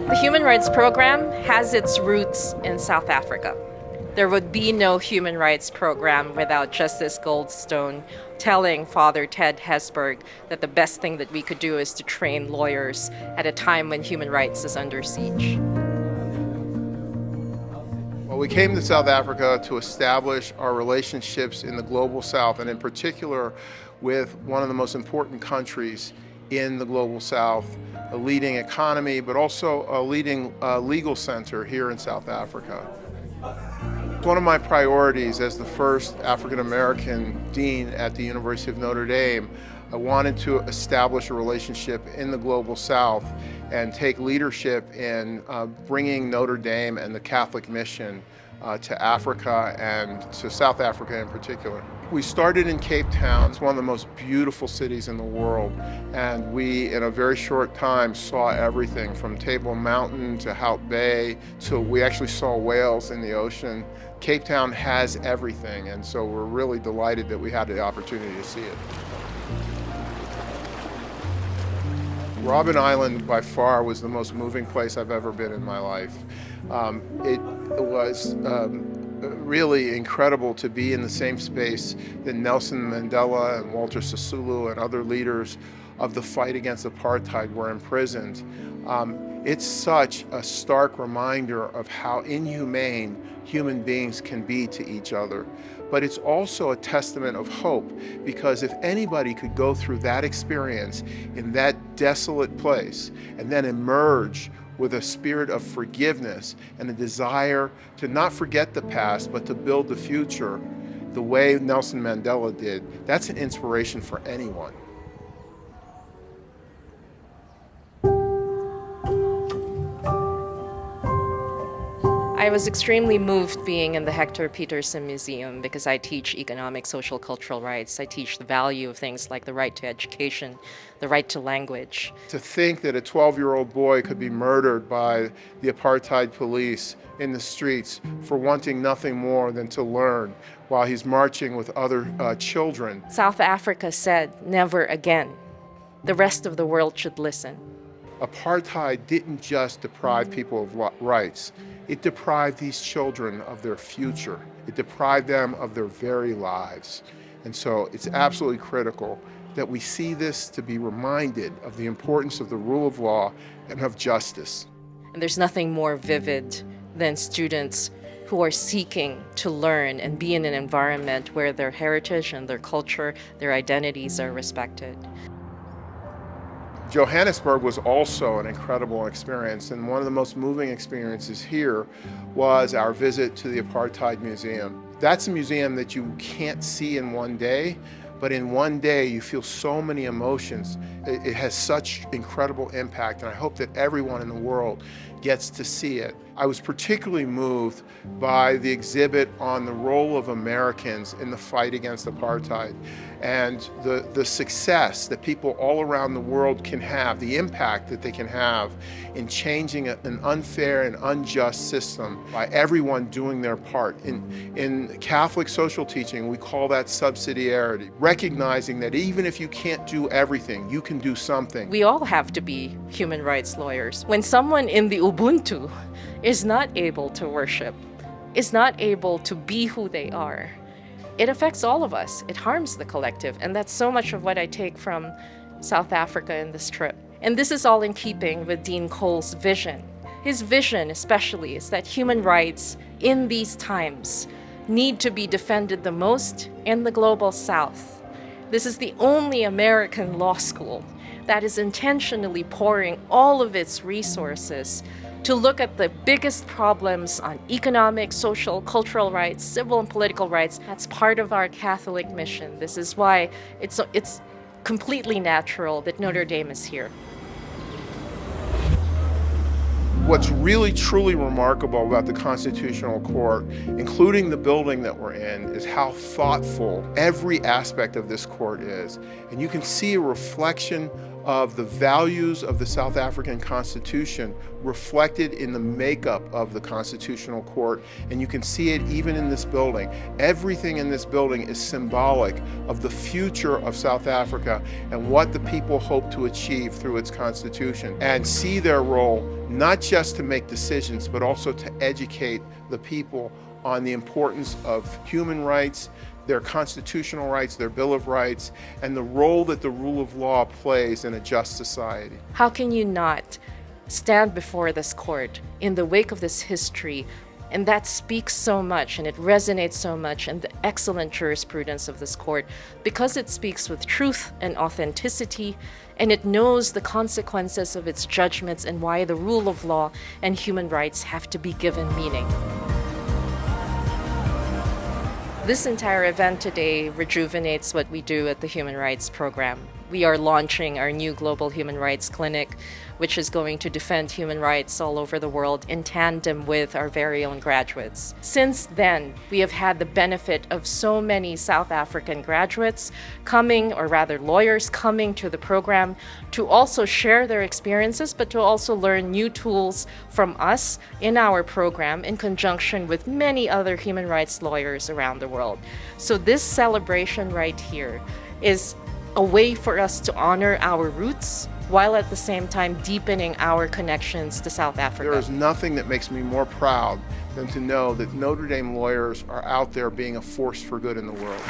The human rights program has its roots in South Africa. There would be no human rights program without Justice Goldstone telling Father Ted Hesburgh that the best thing that we could do is to train lawyers at a time when human rights is under siege. Well, we came to South Africa to establish our relationships in the global South, and in particular with one of the most important countries in the global South, a leading economy, but also a leading legal center here in South Africa. One of my priorities as the first African American dean at the University of Notre Dame, I wanted to establish a relationship in the global South and take leadership in bringing Notre Dame and the Catholic mission to Africa and to South Africa in particular. We started in Cape Town. It's one of the most beautiful cities in the world, and we, in a very short time, saw everything from Table Mountain to Hout Bay to we actually saw whales in the ocean. Cape Town has everything, and so we're really delighted that we had the opportunity to see it. Robben Island, by far, was the most moving place I've ever been in my life. It was really incredible to be in the same space that Nelson Mandela and Walter Sisulu and other leaders of the fight against apartheid were imprisoned. It's such a stark reminder of how inhumane human beings can be to each other. But it's also a testament of hope, because if anybody could go through that experience in that desolate place and then emerge with a spirit of forgiveness and a desire to not forget the past, but to build the future the way Nelson Mandela did, that's an inspiration for anyone. I was extremely moved being in the Hector Peterson Museum because I teach economic, social, cultural rights. I teach the value of things like the right to education, the right to language. To think that a 12-year-old boy could be murdered by the apartheid police in the streets for wanting nothing more than to learn while he's marching with other children. South Africa said, never again. The rest of the world should listen. Apartheid didn't just deprive people of rights. It deprived these children of their future. It deprived them of their very lives. And so it's absolutely critical that we see this to be reminded of the importance of the rule of law and of justice. And there's nothing more vivid than students who are seeking to learn and be in an environment where their heritage and their culture, their identities are respected. Johannesburg was also an incredible experience, and one of the most moving experiences here was our visit to the Apartheid Museum. That's a museum that you can't see in one day, but in one day you feel so many emotions. It has such incredible impact, and I hope that everyone in the world gets to see it. I was particularly moved by the exhibit on the role of Americans in the fight against apartheid and the success that people all around the world can have, the impact that they can have in changing an unfair and unjust system by everyone doing their part. In Catholic social teaching, we call that subsidiarity, recognizing that even if you can't do everything, you can do something. We all have to be human rights lawyers. When someone in the Ubuntu is not able to worship, is not able to be who they are, it affects all of us. It harms the collective. And that's so much of what I take from South Africa in this trip. And this is all in keeping with Dean Cole's vision. His vision especially is that human rights in these times need to be defended the most in the global South. This is the only American law school that is intentionally pouring all of its resources to look at the biggest problems on economic, social, cultural rights, civil and political rights. That's part of our Catholic mission. This is why it's completely natural that Notre Dame is here. What's really truly remarkable about the Constitutional Court, including the building that we're in, is how thoughtful every aspect of this court is. And you can see a reflection of the values of the South African Constitution reflected in the makeup of the Constitutional Court, and you can see it even in this building. Everything in this building is symbolic of the future of South Africa and what the people hope to achieve through its Constitution, and see their role not just to make decisions, but also to educate the people on the importance of human rights, their constitutional rights, their Bill of Rights, and the role that the rule of law plays in a just society. How can you not stand before this court in the wake of this history? And that speaks so much and it resonates so much in the excellent jurisprudence of this court because it speaks with truth and authenticity and it knows the consequences of its judgments and why the rule of law and human rights have to be given meaning. This entire event today rejuvenates what we do at the Human Rights Program. We are launching our new Global Human Rights Clinic, which is going to defend human rights all over the world in tandem with our very own graduates. Since then, we have had the benefit of so many South African graduates coming, or rather lawyers coming to the program to also share their experiences, but to also learn new tools from us in our program in conjunction with many other human rights lawyers around the world. So this celebration right here is a way for us to honor our roots while at the same time deepening our connections to South Africa. There is nothing that makes me more proud than to know that Notre Dame lawyers are out there being a force for good in the world.